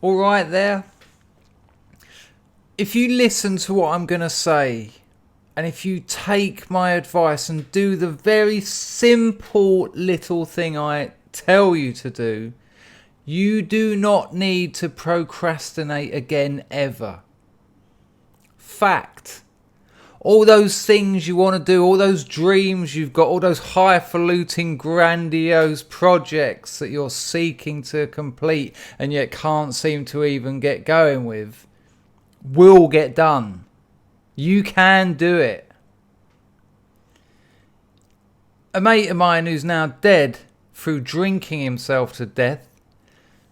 All right there. If you listen to what I'm going to say, and if you take my advice and do the very simple little thing I tell you to do, you do not need to procrastinate again ever. Fact. All those things you want to do, all those dreams you've got, all those highfalutin, grandiose projects that you're seeking to complete and yet can't seem to even get going with, will get done. You can do it. A mate of mine who's now dead through drinking himself to death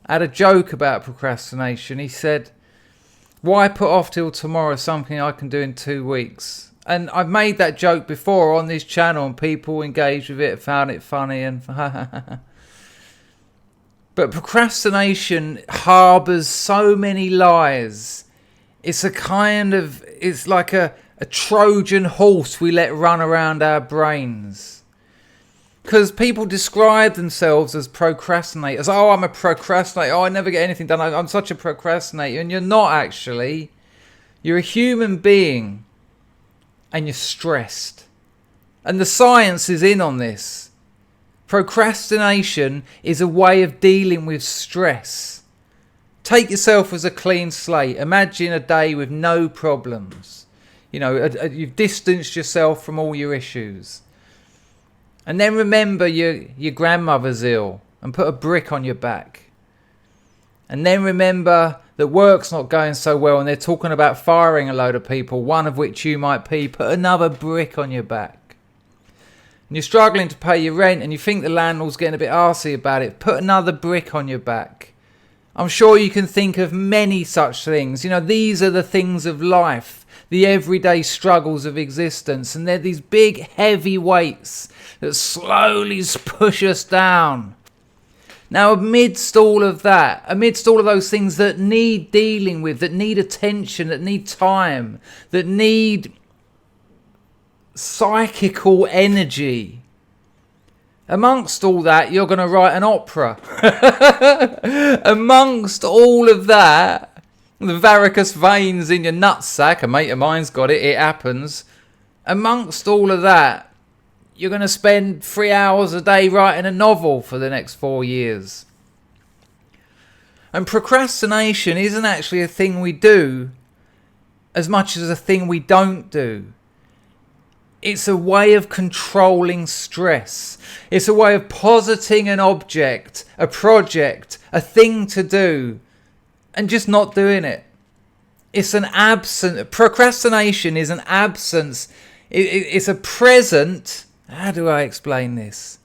had a joke about procrastination. He said, why put off till tomorrow something I can do in 2 weeks? And I've made that joke before on this channel and people engaged with it, found it funny and but procrastination harbours so many lies. It's it's like a Trojan horse we let run around our brains. Because people describe themselves as procrastinators. Oh, I'm a procrastinator. Oh, I never get anything done. I'm such a procrastinator. And you're not actually. You're a human being. And you're stressed. And the science is in on this. Procrastination is a way of dealing with stress. Take yourself as a clean slate. Imagine a day with no problems. You know, you've distanced yourself from all your issues. And then remember your grandmother's ill and put a brick on your back. And then remember that work's not going so well and they're talking about firing a load of people, one of which you might be. Put another brick on your back. And you're struggling to pay your rent and you think the landlord's getting a bit arsey about it. Put another brick on your back. I'm sure you can think of many such things. You know, these are the things of life, the everyday struggles of existence. And they're these big, heavy weights that slowly push us down. Now, amidst all of that, amidst all of those things that need dealing with, that need attention, that need time, that need psychical energy, amongst all that, you're going to write an opera. Amongst all of that, the varicose veins in your nutsack, a mate of mine's got it, it happens. Amongst all of that, you're going to spend 3 hours a day writing a novel for the next 4 years. And procrastination isn't actually a thing we do as much as a thing we don't do. It's a way of controlling stress. It's a way of positing an object, a project, a thing to do, and just not doing it. It's an absence. Procrastination is an absence. It's a present. How do I explain this?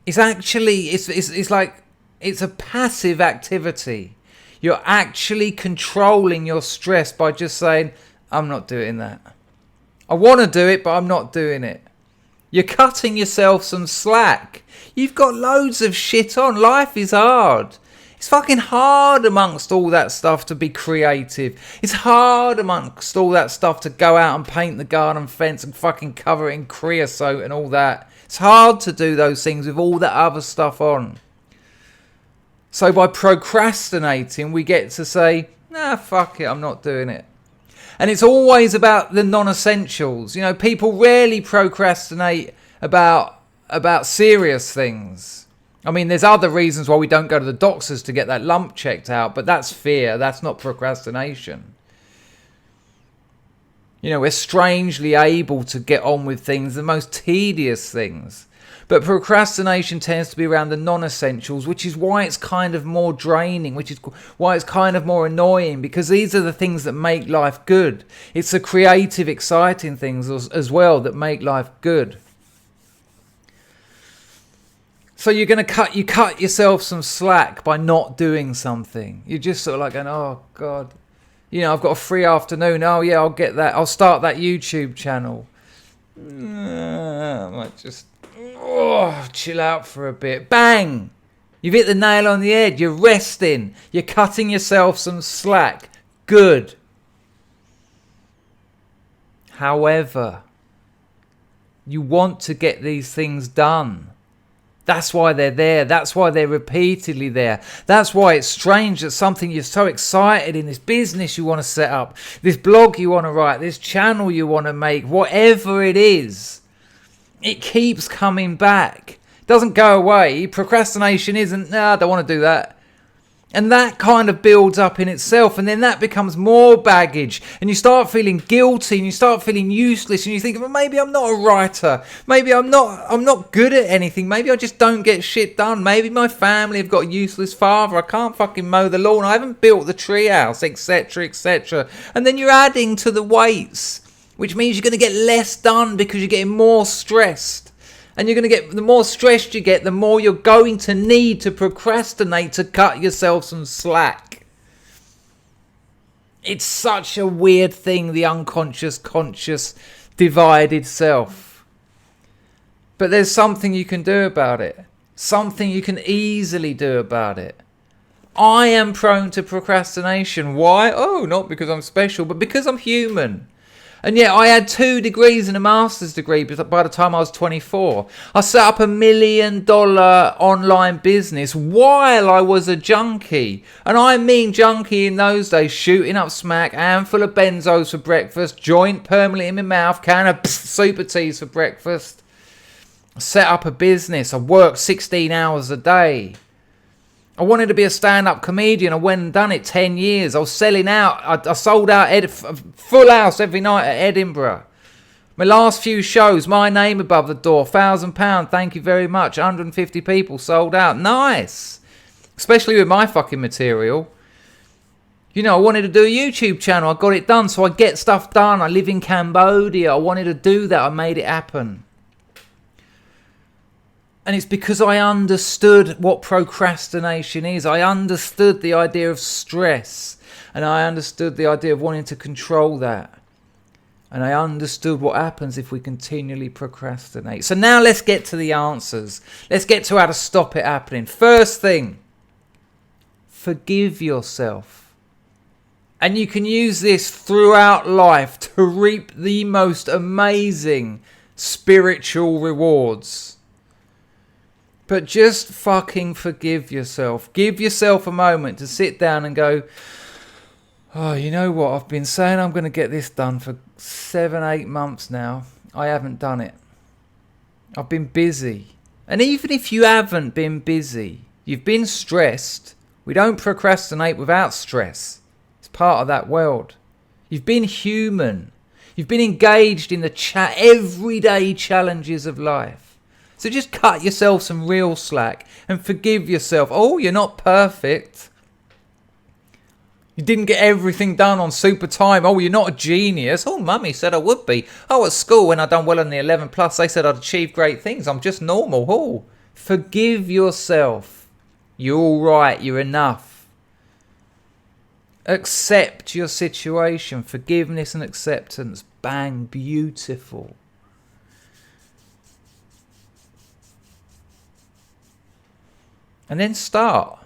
It's actually, it's like, it's a passive activity. You're actually controlling your stress by just saying, I'm not doing that. I want to do it, but I'm not doing it. You're cutting yourself some slack. You've got loads of shit on. Life is hard. It's fucking hard amongst all that stuff to be creative. It's hard amongst all that stuff to go out and paint the garden fence and fucking cover it in creosote and all that. It's hard to do those things with all that other stuff on. So by procrastinating, we get to say, nah, fuck it, I'm not doing it. And it's always about the non-essentials. You know, people rarely procrastinate about serious things. I mean, there's other reasons why we don't go to the doctors to get that lump checked out, but that's fear. That's not procrastination. You know, we're strangely able to get on with things, the most tedious things. But procrastination tends to be around the non-essentials, which is why it's kind of more draining, which is why it's kind of more annoying, because these are the things that make life good. It's the creative, exciting things as well that make life good. So you're going to cut yourself some slack by not doing something. You're just sort of like going, oh God, you know, I've got a free afternoon. Oh yeah, I'll get that. I'll start that YouTube channel. I might just chill out for a bit. Bang! You've hit the nail on the head. You're resting. You're cutting yourself some slack. Good. However, you want to get these things done. That's why they're there. That's why they're repeatedly there. That's why it's strange that something you're so excited in, this business you want to set up, this blog you want to write, this channel you want to make, whatever it is, it keeps coming back. It doesn't go away. Procrastination isn't, I don't want to do that. And that kind of builds up in itself, and then that becomes more baggage, and you start feeling guilty, and you start feeling useless, and you think, well, maybe I'm not a writer, maybe I'm not good at anything, maybe I just don't get shit done, maybe my family have got a useless father, I can't fucking mow the lawn, I haven't built the treehouse, etc, etc. And then you're adding to the weights, which means you're going to get less done because you're getting more stressed. And you're going to get, the more stressed you get, the more you're going to need to procrastinate to cut yourself some slack. It's such a weird thing, the unconscious, conscious, divided self. But there's something you can do about it. Something you can easily do about it. I am prone to procrastination. Why? Oh, not because I'm special, but because I'm human. And yet I had 2 degrees and a master's degree by the time I was 24. I set up $1 million online business while I was a junkie. And I mean junkie in those days, shooting up smack, handful of benzos for breakfast, joint permanently in my mouth, can of super teas for breakfast. I set up a business. I worked 16 hours a day. I wanted to be a stand-up comedian. I went and done it 10 years. I was selling out. I sold out full house every night at Edinburgh. My last few shows, my name above the door, £1,000, thank you very much. 150 people sold out. Nice. Especially with my fucking material. You know, I wanted to do a YouTube channel. I got it done, so I get stuff done. I live in Cambodia. I wanted to do that. I made it happen. And it's because I understood what procrastination is. I understood the idea of stress. And I understood the idea of wanting to control that. And I understood what happens if we continually procrastinate. So now let's get to the answers. Let's get to how to stop it happening. First thing, forgive yourself. And you can use this throughout life to reap the most amazing spiritual rewards. But just fucking forgive yourself. Give yourself a moment to sit down and go, oh, you know what? I've been saying I'm going to get this done for 7-8 months now. I haven't done it. I've been busy. And even if you haven't been busy, you've been stressed. We don't procrastinate without stress. It's part of that world. You've been human. You've been engaged in the everyday challenges of life. So just cut yourself some real slack and forgive yourself. Oh, you're not perfect. You didn't get everything done on super time. Oh, you're not a genius. Oh, mummy said I would be. Oh, at school when I done well on the 11 plus, they said I'd achieve great things. I'm just normal. Oh, forgive yourself. You're all right. You're enough. Accept your situation. Forgiveness and acceptance. Bang. Beautiful. And then start.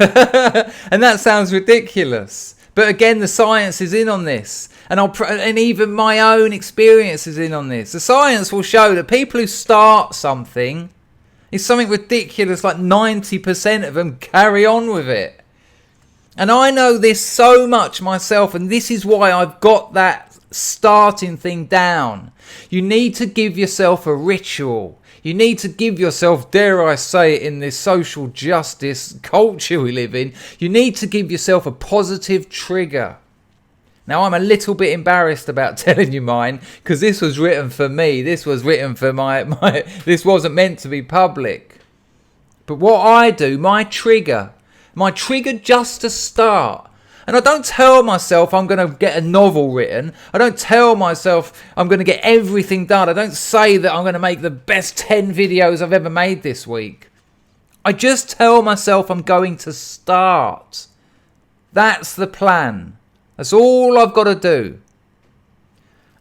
And that sounds ridiculous. But again, the science is in on this. And even my own experience is in on this. The science will show that people who start something, it's something ridiculous, like 90% of them carry on with it. And I know this so much myself, and this is why I've got that starting thing down. You need to give yourself a ritual. You need to give yourself, dare I say it, in this social justice culture we live in, you need to give yourself a positive trigger. Now, I'm a little bit embarrassed about telling you mine, because this was written for me. This was written for this wasn't meant to be public. But what I do, my trigger just to start. And I don't tell myself I'm going to get a novel written. I don't tell myself I'm going to get everything done. I don't say that I'm going to make the best 10 videos I've ever made this week. I just tell myself I'm going to start. That's the plan. That's all I've got to do.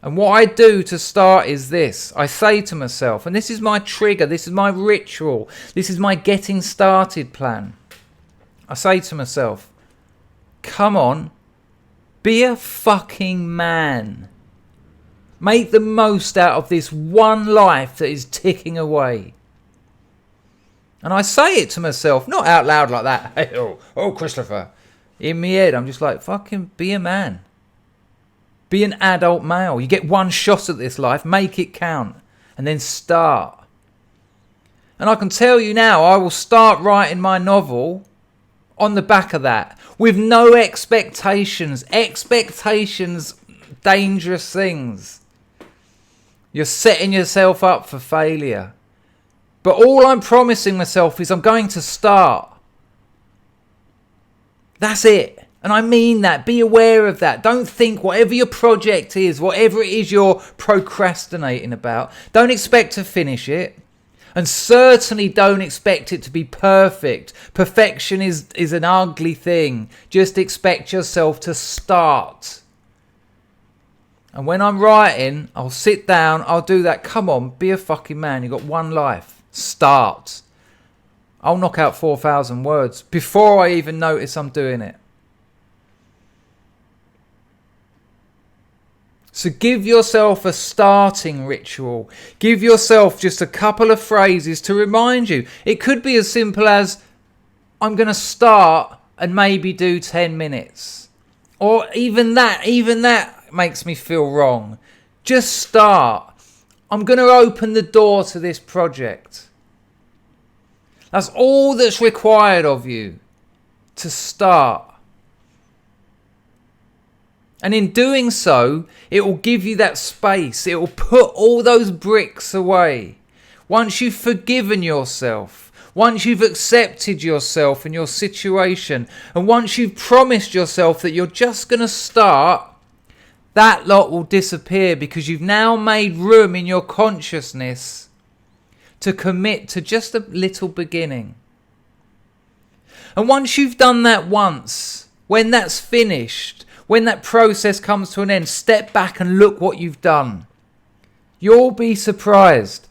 And what I do to start is this. I say to myself, and this is my trigger, this is my ritual, this is my getting started plan. I say to myself, come on, be a fucking man. Make the most out of this one life that is ticking away. And I say it to myself, not out loud like that. Hey, oh, Christopher. In my head, I'm just like, fucking be a man. Be an adult male. You get one shot at this life, make it count, and then start. And I can tell you now, I will start writing my novel on the back of that, with no expectations. Expectations, dangerous things. You're setting yourself up for failure. But all I'm promising myself is I'm going to start. That's it. And I mean that. Be aware of that. Don't think whatever your project is, whatever it is you're procrastinating about, don't expect to finish it. And certainly don't expect it to be perfect. Perfection is an ugly thing. Just expect yourself to start. And when I'm writing, I'll sit down, I'll do that. Come on, be a fucking man. You've got one life. Start. I'll knock out 4,000 words before I even notice I'm doing it. So give yourself a starting ritual. Give yourself just a couple of phrases to remind you. It could be as simple as, I'm going to start and maybe do 10 minutes. Or even that makes me feel wrong. Just start. I'm going to open the door to this project. That's all that's required of you, to start. And in doing so, it will give you that space. It will put all those bricks away. Once you've forgiven yourself, once you've accepted yourself and your situation, and once you've promised yourself that you're just going to start, that lot will disappear because you've now made room in your consciousness to commit to just a little beginning. And once you've done that once, when that's finished, when that process comes to an end, step back and look what you've done. You'll be surprised.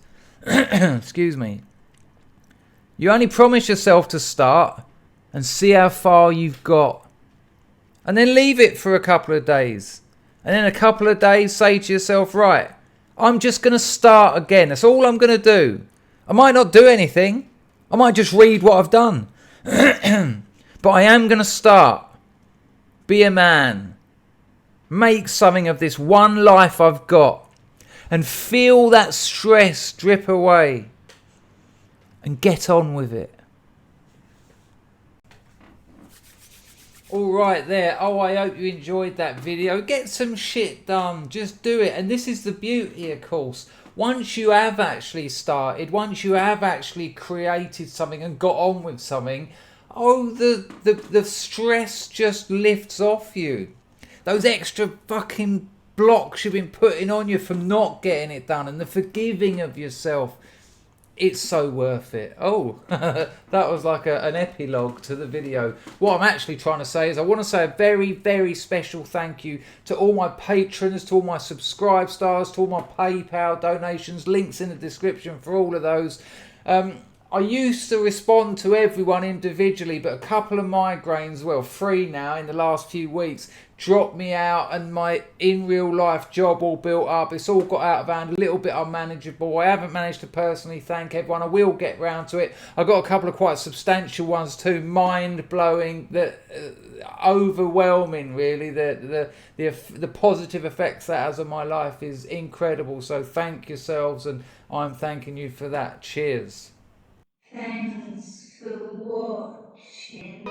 Excuse me. You only promise yourself to start and see how far you've got. And then leave it for a couple of days. And then a couple of days say to yourself, right, I'm just going to start again. That's all I'm going to do. I might not do anything. I might just read what I've done. But I am going to start. Be a man. Make something of this one life I've got. And feel that stress drip away. And get on with it. All right there. Oh, I hope you enjoyed that video. Get some shit done. Just do it. And this is the beauty, of course. Once you have actually started, once you have actually created something and got on with something, the stress just lifts off you. Those extra fucking blocks you've been putting on you from not getting it done and the forgiving of yourself. It's so worth it. Oh, that was like an epilogue to the video. What I'm actually trying to say is I want to say a very, very special thank you to all my patrons, to all my subscribe stars, to all my PayPal donations. Links in the description for all of those. I used to respond to everyone individually, but a couple of migraines, well, 3 now in the last few weeks, dropped me out, and my in real life job all built up. It's all got out of hand, a little bit unmanageable. I haven't managed to personally thank everyone. I will get round to it. I've got a couple of quite substantial ones too, mind-blowing, overwhelming really. The positive effects that has on my life is incredible. So thank yourselves, and I'm thanking you for that. Cheers. Thanks for watching.